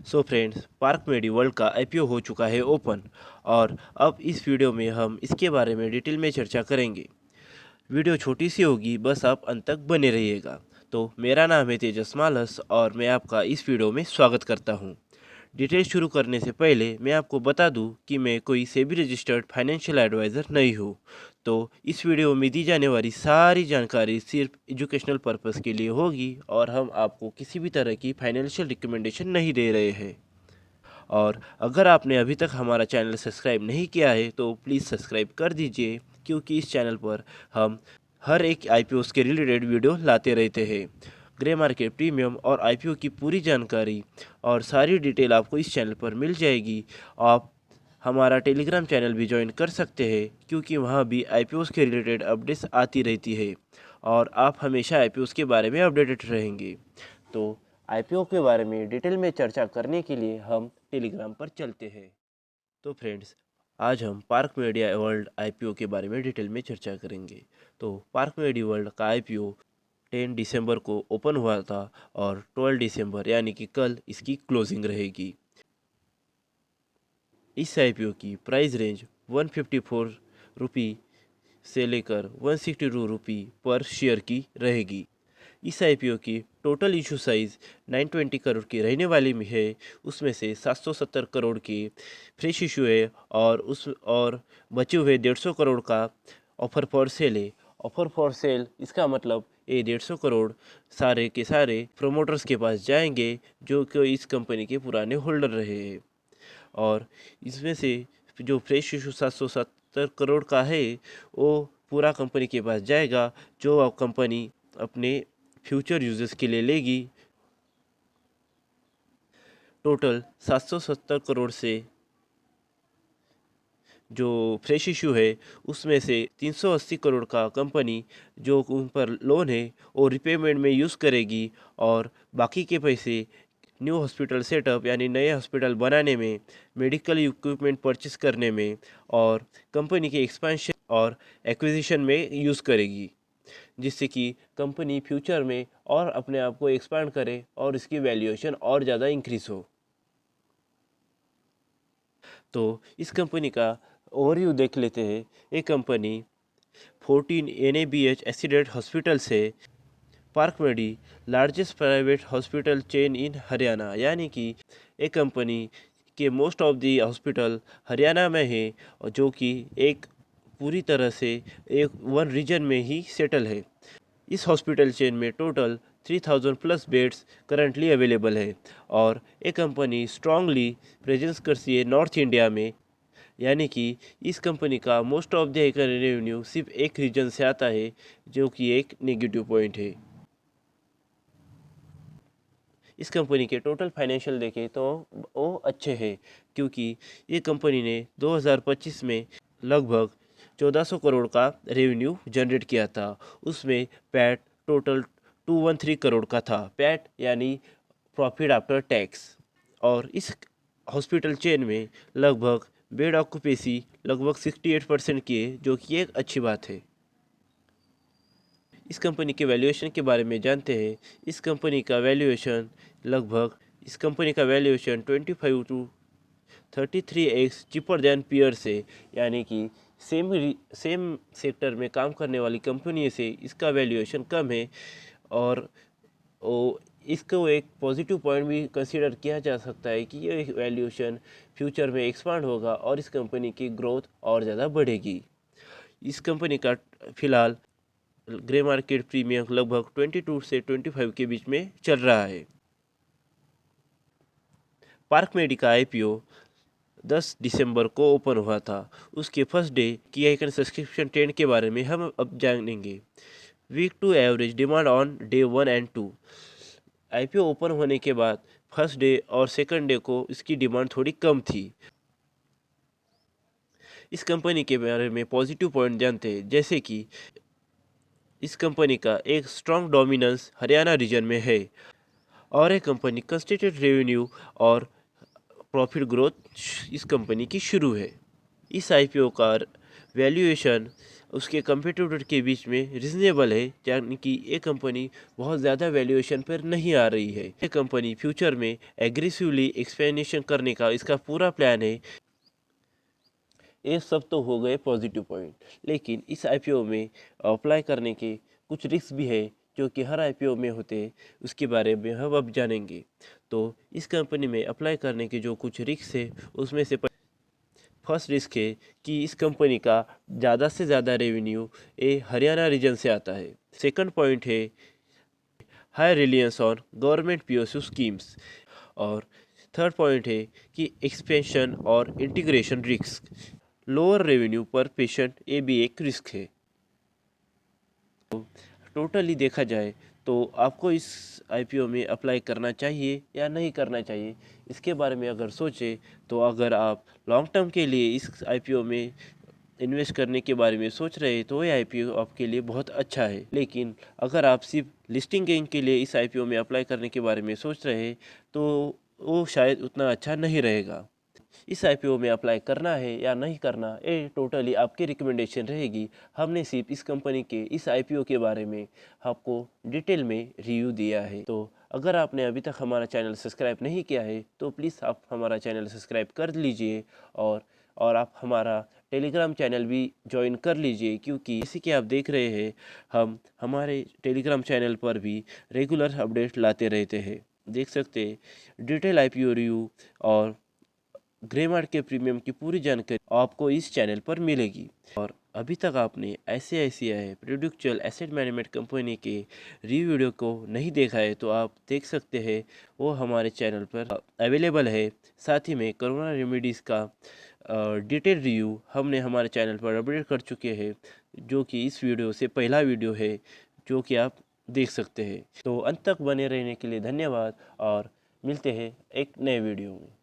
So friends, park मेडी world का IPO हो चुका है ओपन और अब इस वीडियो में हम इसके बारे में डिटेल में चर्चा करेंगे। वीडियो छोटी सी होगी, बस आप अंत तक बने रहिएगा। तो मेरा नाम है तेजस मालस और मैं आपका इस वीडियो में स्वागत करता हूँ। डिटेल शुरू करने से पहले मैं आपको बता दूं कि मैं कोई सेबी रजिस्टर्ड फाइनेंशियल एडवाइज़र नहीं हूँ। तो इस वीडियो में दी जाने वाली सारी जानकारी सिर्फ एजुकेशनल पर्पस के लिए होगी और हम आपको किसी भी तरह की फाइनेंशियल रिकमेंडेशन नहीं दे रहे हैं। और अगर आपने अभी तक हमारा चैनल सब्सक्राइब नहीं किया है तो प्लीज़ सब्सक्राइब कर दीजिए, क्योंकि इस चैनल पर हम हर एक आईपीओ के रिलेटेड वीडियो लाते रहते हैं। ग्रे मार्केट प्रीमियम और आईपीओ की पूरी जानकारी और सारी डिटेल आपको इस चैनल पर मिल जाएगी। आप हमारा टेलीग्राम चैनल भी ज्वाइन कर सकते हैं, क्योंकि वहाँ भी आईपीओ के रिलेटेड अपडेट्स आती रहती है और आप हमेशा आईपीओ के बारे में अपडेटेड रहेंगे। तो आईपीओ के बारे में डिटेल में चर्चा करने के लिए हम टेलीग्राम पर चलते हैं। तो फ्रेंड्स, आज हम पार्क मीडिया वर्ल्ड आईपीओ के बारे में डिटेल में चर्चा करेंगे। तो पार्क मीडिया वर्ल्ड का आईपीओ 10 दिसंबर को ओपन हुआ था और 12 दिसंबर यानी कि कल इसकी क्लोजिंग रहेगी। इस आईपीओ की प्राइस रेंज 154 रुपी से लेकर 162 रुपी पर शेयर की रहेगी। इस आईपीओ की टोटल इशू साइज़ 920 करोड़ की रहने वाली में है। उसमें से 770 करोड़ की फ्रेश इशू है और बचे हुए 150 करोड़ का ऑफर फॉर सेल है। ऑफर फॉर सेल इसका मतलब ये 150 करोड़ सारे के सारे प्रोमोटर्स के पास जाएंगे, जो कि इस कंपनी के पुराने होल्डर रहे हैं। और इसमें से जो फ्रेश इशू 770 करोड़ का है वो पूरा कंपनी के पास जाएगा, जो अब कंपनी अपने फ्यूचर यूजेस के लिए लेगी। टोटल 770 करोड़ से जो फ्रेश इशू है उसमें से 380 करोड़ का कंपनी जो उन पर लोन है वो रिपेमेंट में यूज़ करेगी और बाकी के पैसे न्यू हॉस्पिटल सेटअप यानी नए हॉस्पिटल बनाने में, मेडिकल इक्विपमेंट परचेस करने में और कंपनी के एक्सपेंशन और एक्विजिशन में यूज़ करेगी, जिससे कि कंपनी फ्यूचर में और अपने आप को एक्सपांड करे और इसकी वैल्यूएशन और ज़्यादा इंक्रीज हो। तो इस कंपनी का ओवरव्यू देख लेते हैं। ये कंपनी 14 NABH एफिलिएटेड हॉस्पिटल से Park Medi largest private hospital chain in Haryana, यानी कि एक कंपनी के most of the hospital Haryana में है और जो कि एक पूरी तरह से एक वन रीजन में ही सेटल है। इस हॉस्पिटल चेन में total 3000 plus beds currently available है और ये कंपनी स्ट्रांगली प्रेजेंस करती है नॉर्थ इंडिया में, यानी कि इस कंपनी का मोस्ट ऑफ द रेवेन्यू सिर्फ एक रीजन से आता है, जो कि एक नेगेटिव पॉइंट है। इस कंपनी के टोटल फाइनेंशियल देखें तो वो अच्छे हैं, क्योंकि ये कंपनी ने 2025 में लगभग 1400 करोड़ का रेवेन्यू जनरेट किया था। उसमें पैट टोटल 213 करोड़ का था, पैट यानी प्रॉफिट आफ्टर टैक्स। और इस हॉस्पिटल चेन में लगभग बेड ऑक्यूपेसी लगभग 68% की है, जो कि एक अच्छी बात है। इस कंपनी के वैल्यूएशन के बारे में जानते हैं। इस कंपनी का वैल्यूएशन लगभग इस कंपनी का valuation 25 to 33x cheaper than peer है, यानी कि सेम सेक्टर में काम करने वाली कंपनी से इसका वैल्यूएशन कम है। और इसको एक पॉजिटिव पॉइंट भी कंसीडर किया जा सकता है कि ये वैल्यूएशन फ्यूचर में एक्सपांड होगा और इस कंपनी की ग्रोथ और ज़्यादा बढ़ेगी। इस कंपनी का फिलहाल ग्रे मार्केट प्रीमियम लगभग 22 से 25 के बीच में चल रहा है। पार्क मेडी का आईपीओ 10 दिसंबर को ओपन हुआ था। उसके फर्स्ट डे की आइकन सब्सक्रिप्शन ट्रेंड के बारे में हम अब जानेंगे। Weak to average demand on day 1 and 2। IPO open होने के बाद फर्स्ट डे और सेकंड डे को इसकी डिमांड थोड़ी कम थी। इस कंपनी के बारे में पॉजिटिव पॉइंट जानते हैं, जैसे कि इस कंपनी का एक स्ट्रॉन्ग डोमिनेंस हरियाणा रीजन में है और एक कंपनी कंसिस्टेंट रेवेन्यू और प्रॉफिट ग्रोथ इस कंपनी की शुरू है। इस आईपीओ का वैल्यूएशन उसके कंपटीटर के बीच में रिजनेबल है, यानी कि ये कंपनी बहुत ज़्यादा वैल्यूएशन पर नहीं आ रही है। ये कंपनी फ्यूचर में एग्रेसिवली एक्सपेंशन करने का इसका पूरा प्लान है। ये सब तो हो गए पॉजिटिव पॉइंट, लेकिन इस आईपीओ में अप्लाई करने के कुछ रिस्क भी है जो कि हर आईपीओ में होते हैं। उसके बारे में हम अब जानेंगे। तो इस कंपनी में अप्लाई करने के जो कुछ रिस्क है उसमें से फर्स्ट रिस्क है कि इस कंपनी का ज़्यादा से ज़्यादा रेवेन्यू ये हरियाणा रीजन से आता है। सेकंड पॉइंट है high reliance on government PSU schemes. और थर्ड पॉइंट है कि एक्सपेंशन और इंटीग्रेशन रिस्क, लोअर रेवेन्यू पर पेशेंट, ये भी एक रिस्क है। तो टोटली देखा जाए तो आपको इस आईपीओ में अप्लाई करना चाहिए या नहीं करना चाहिए, इसके बारे में अगर सोचें तो अगर आप लॉन्ग टर्म के लिए इस आईपीओ में इन्वेस्ट करने के बारे में सोच रहे हैं तो ये आईपीओ आपके लिए बहुत अच्छा है। लेकिन अगर आप सिर्फ लिस्टिंग गेन के लिए इस आईपीओ में अप्लाई करने के बारे में सोच रहे हैं तो वो शायद उतना अच्छा नहीं रहेगा। इस आईपीओ में अप्लाई करना है या नहीं करना, ये टोटली आपकी रिकमेंडेशन रहेगी। हमने सिर्फ इस कंपनी के इस आईपीओ के बारे में आपको डिटेल में रिव्यू दिया है। तो अगर आपने अभी तक हमारा चैनल सब्सक्राइब नहीं किया है तो प्लीज़ आप हमारा चैनल सब्सक्राइब कर लीजिए और आप हमारा टेलीग्राम चैनल भी ज्वाइन कर लीजिए, क्योंकि जैसे कि आप देख रहे हैं हम हमारे टेलीग्राम चैनल पर भी रेगुलर अपडेट लाते रहते हैं। देख सकते हैं डिटेल आईपीओ रिव्यू और ग्रे मार्केट के प्रीमियम की पूरी जानकारी आपको इस चैनल पर मिलेगी। और अभी तक आपने ICICI prudential asset management company के रिव्यू वीडियो को नहीं देखा है तो आप देख सकते हैं, वो हमारे चैनल पर अवेलेबल है। साथ ही में कोरोना रेमेडीज़ का डिटेल रिव्यू हमने हमारे चैनल पर अपडेट कर चुके हैं, जो कि इस वीडियो से पहला वीडियो है जो कि आप देख सकते हैं। तो अंत तक बने रहने के लिए धन्यवाद और मिलते हैं एक नए वीडियो में।